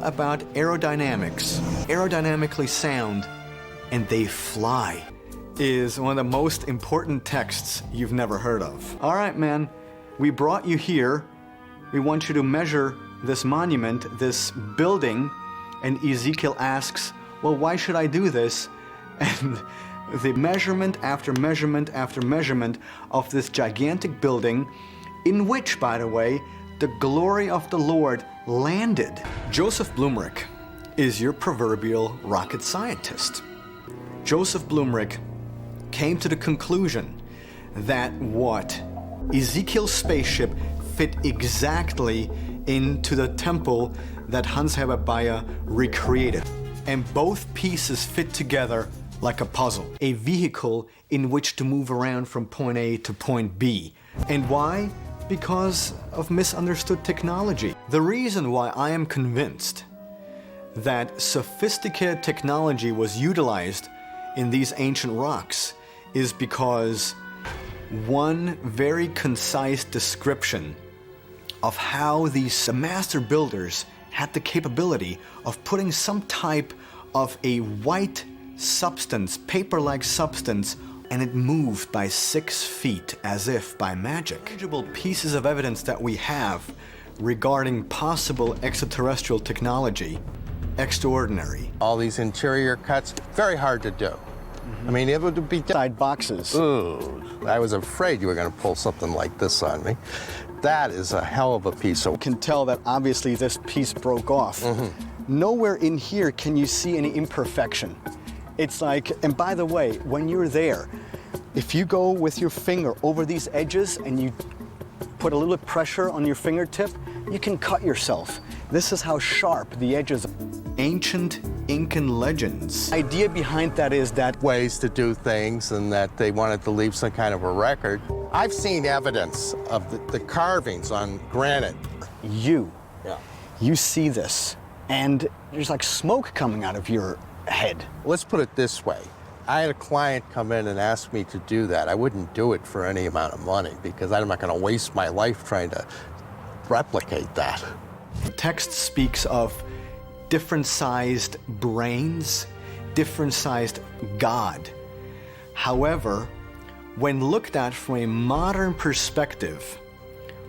about aerodynamics, aerodynamically sound, and they fly, is one of the most important texts you've never heard of. All right, man, we brought you here. We want you to measure this monument, this building, and Ezekiel asks, well, why should I do this? And the measurement after measurement after measurement of this gigantic building, in which, by the way, the glory of the Lord landed. Joseph Blumrich is your proverbial rocket scientist. Joseph Blumrich came to the conclusion that what? Ezekiel's spaceship fit exactly into the temple that Hans Herbert Bayer recreated. And both pieces fit together like a puzzle, a vehicle in which to move around from point A to point B. And why? Because of misunderstood technology. The reason why I am convinced that sophisticated technology was utilized in these ancient rocks is because one very concise description of how these master builders had the capability of putting some type of a white substance, paper-like substance, and it moved by 6 feet as if by magic. Tangible pieces of evidence that we have regarding possible extraterrestrial technology, extraordinary. All these interior cuts, very hard to do. I mean, it would be side boxes. Ooh, I was afraid you were going to pull something like this on me. That is a hell of a piece of... You can tell that obviously this piece broke off. Nowhere in here can you see any imperfection. It's like, and by the way, when you're there, if you go with your finger over these edges and you put a little pressure on your fingertip, you can cut yourself. This is how sharp the edges are. Ancient Incan legends. The idea behind that is that ways to do things and that they wanted to leave some kind of a record. I've seen evidence of the carvings on granite. You see this, and there's like smoke coming out of your head. Let's put it this way. I had a client come in and ask me to do that. I wouldn't do it for any amount of money because I'm not going to waste my life trying to replicate that. The text speaks of different-sized brains, different-sized God. However, when looked at from a modern perspective,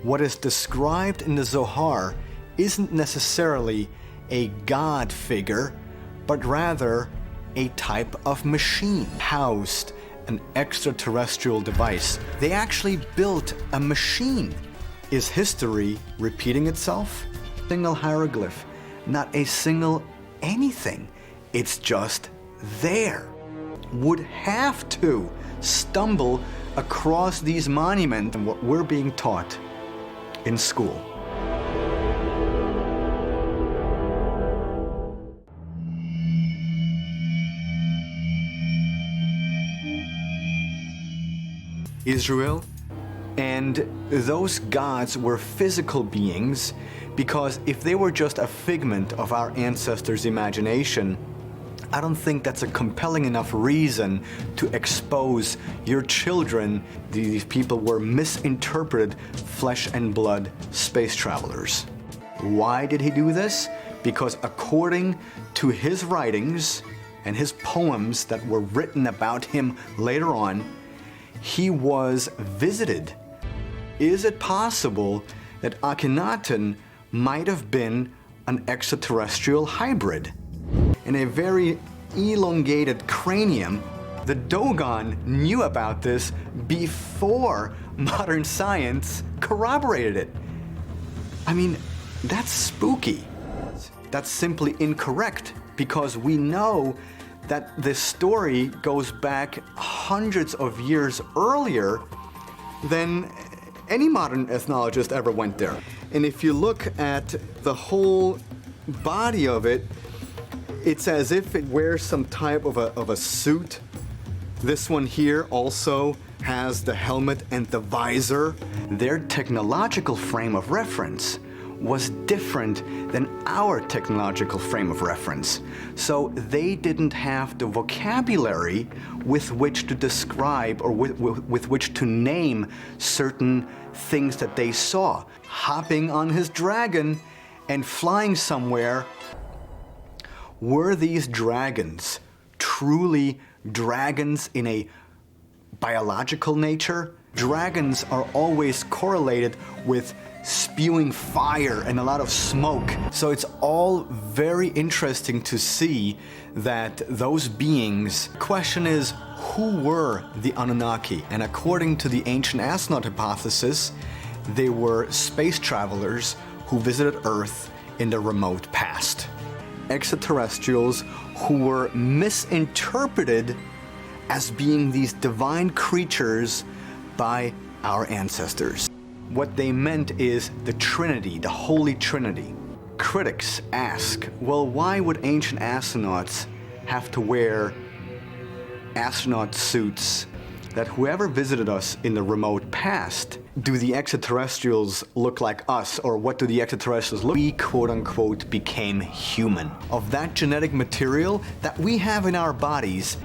what is described in the Zohar isn't necessarily a God figure, but rather a type of machine, housed an extraterrestrial device. They actually built a machine. Is history repeating itself? Single hieroglyph, not a single anything. It's just there. Would have to stumble across these monuments and what we're being taught in school. Israel, and those gods were physical beings, because if they were just a figment of our ancestors' imagination, I don't think that's a compelling enough reason to expose your children. These people were misinterpreted flesh and blood space travelers. Why did he do this? Because according to his writings and his poems that were written about him later on, he was visited. Is it possible that Akhenaten might have been an extraterrestrial hybrid? In a very elongated cranium, the Dogon knew about this before modern science corroborated it. I mean, that's spooky. That's simply incorrect, because we know that this story goes back hundreds of years earlier than any modern ethnologist ever went there. And if you look at the whole body of it, it's as if it wears some type of a suit. This one here also has the helmet and the visor. Their technological frame of reference was different than our technological frame of reference. So they didn't have the vocabulary with which to describe or with which to name certain things that they saw. Hopping on his dragon and flying somewhere Were these dragons truly dragons in a biological nature? Dragons are always correlated with spewing fire and a lot of smoke. So it's all very interesting to see that those beings. Question is, who were the Anunnaki? And according to the ancient astronaut hypothesis, they were space travelers who visited Earth in the remote past. Extraterrestrials who were misinterpreted as being these divine creatures by our ancestors. What they meant is the Trinity, the Holy Trinity. Critics ask, well, why would ancient astronauts have to wear astronaut suits? That whoever visited us in the remote past, do the extraterrestrials look like us, or what do the extraterrestrials look like? We, quote unquote, became human. Of that genetic material that we have in our bodies,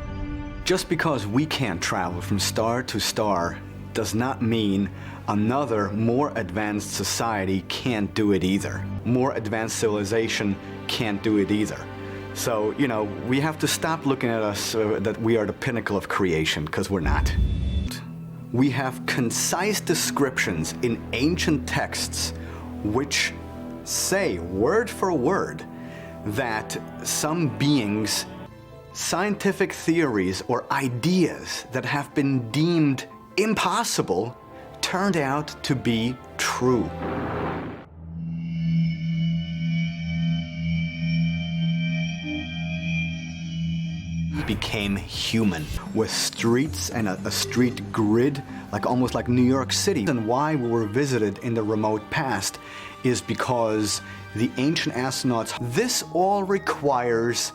just because we can't travel from star to star does not mean another more advanced society can't do it either. More advanced civilization can't do it either. So, you know, we have to stop looking at us that we are the pinnacle of creation, because we're not. We have concise descriptions in ancient texts which say, word for word, that some beings, scientific theories or ideas that have been deemed impossible turned out to be true. Became human with streets and a street grid, like almost like New York City. And why we were visited in the remote past is because the ancient astronauts, this all requires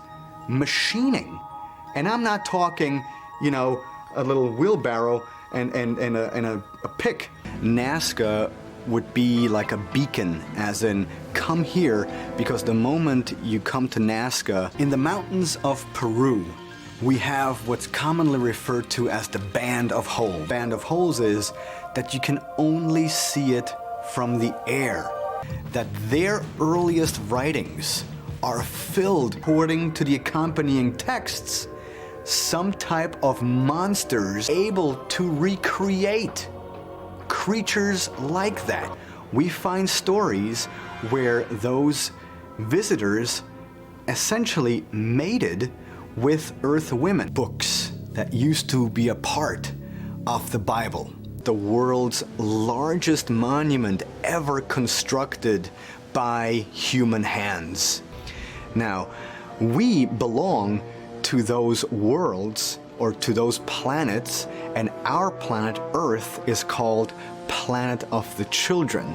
machining. And I'm not talking, you know, a little wheelbarrow and a pick. Nazca would be like a beacon, as in, come here, because the moment you come to Nazca, in the mountains of Peru, we have what's commonly referred to as the Band of Holes. Band of Holes is that you can only see it from the air. That their earliest writings are filled, according to the accompanying texts, some type of monsters able to recreate creatures like that. We find stories where those visitors essentially mated with Earth women. Books that used to be a part of the Bible. The world's largest monument ever constructed by human hands. Now, we belong to those worlds, or to those planets, and our planet Earth is called Planet of the Children.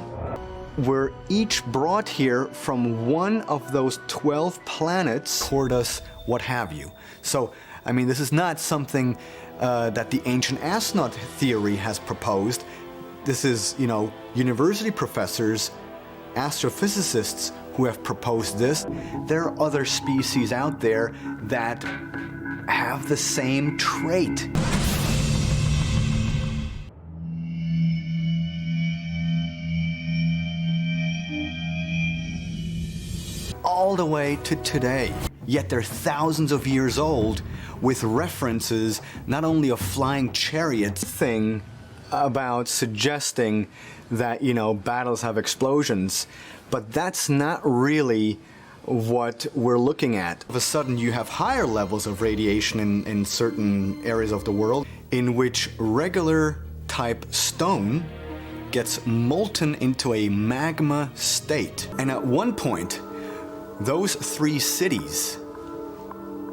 We're each brought here from one of those 12 planets, toward us, what have you. So, I mean, this is not something that the ancient astronaut theory has proposed. This is, you know, university professors, astrophysicists who have proposed this. There are other species out there that have the same trait. All the way to today. Yet they're thousands of years old, with references not only of flying chariots, thing about suggesting that, you know, battles have explosions, but that's not really what we're looking at. All of a sudden you have higher levels of radiation in certain areas of the world, in which regular type stone gets molten into a magma state. And at one point, those three cities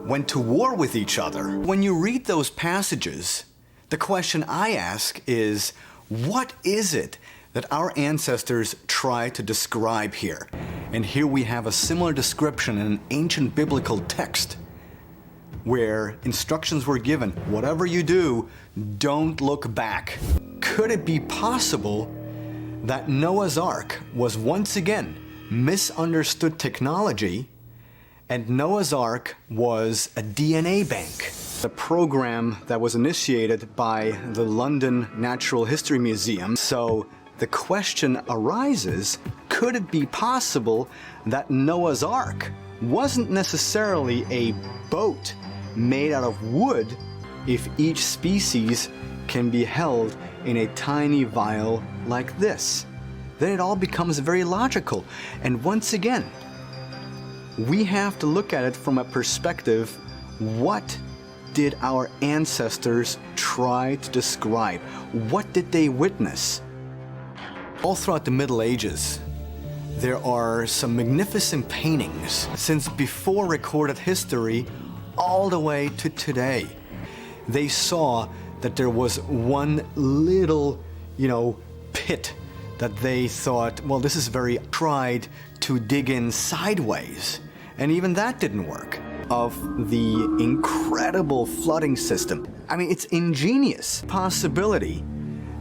went to war with each other. When you read those passages, the question I ask is, what is it that our ancestors try to describe here? And here we have a similar description in an ancient biblical text where instructions were given, whatever you do, don't look back. Could it be possible that Noah's Ark was once again misunderstood technology, and Noah's Ark was a DNA bank? The program that was initiated by the London Natural History Museum. So the question arises, could it be possible that Noah's Ark wasn't necessarily a boat made out of wood if each species can be held in a tiny vial like this. Then it all becomes very logical. And once again, we have to look at it from a perspective, what did our ancestors try to describe? What did they witness? All throughout the Middle Ages, there are some magnificent paintings since before recorded history all the way to today. They saw that there was one little, pit that they thought, well, this is very tried to dig in sideways. And even that didn't work. Of the incredible flooding system. I mean, it's ingenious possibility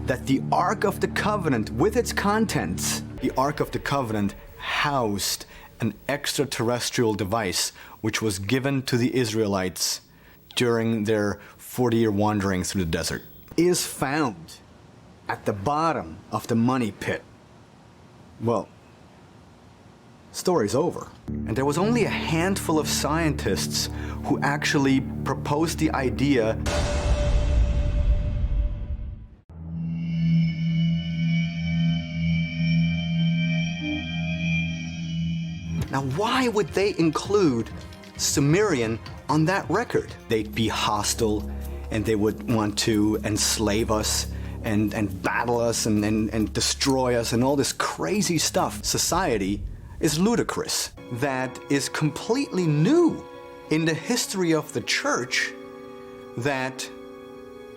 that the Ark of the Covenant with its contents, the Ark of the Covenant housed an extraterrestrial device which was given to the Israelites during their 40-year wandering through the desert, is found at the bottom of the money pit. Well, story's over. And there was only a handful of scientists who actually proposed the idea. Now, why would they include Sumerian on that record? They'd be hostile, and they would want to enslave us and battle us and destroy us and all this crazy stuff. Society is ludicrous. That is completely new in the history of the church, that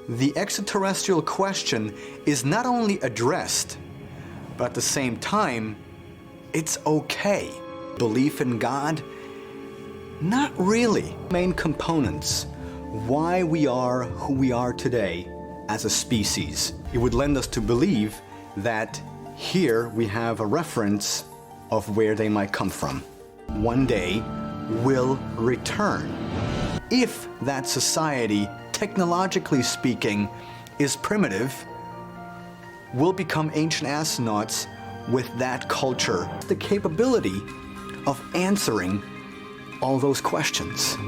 the extraterrestrial question is not only addressed, but at the same time, it's okay. Belief in God? Not really. Main components, why we are who we are today as a species. It would lend us to believe that here we have a reference of where they might come from. One day will return. If that society, technologically speaking, is primitive, we'll become ancient astronauts with that culture, the capability of answering all those questions.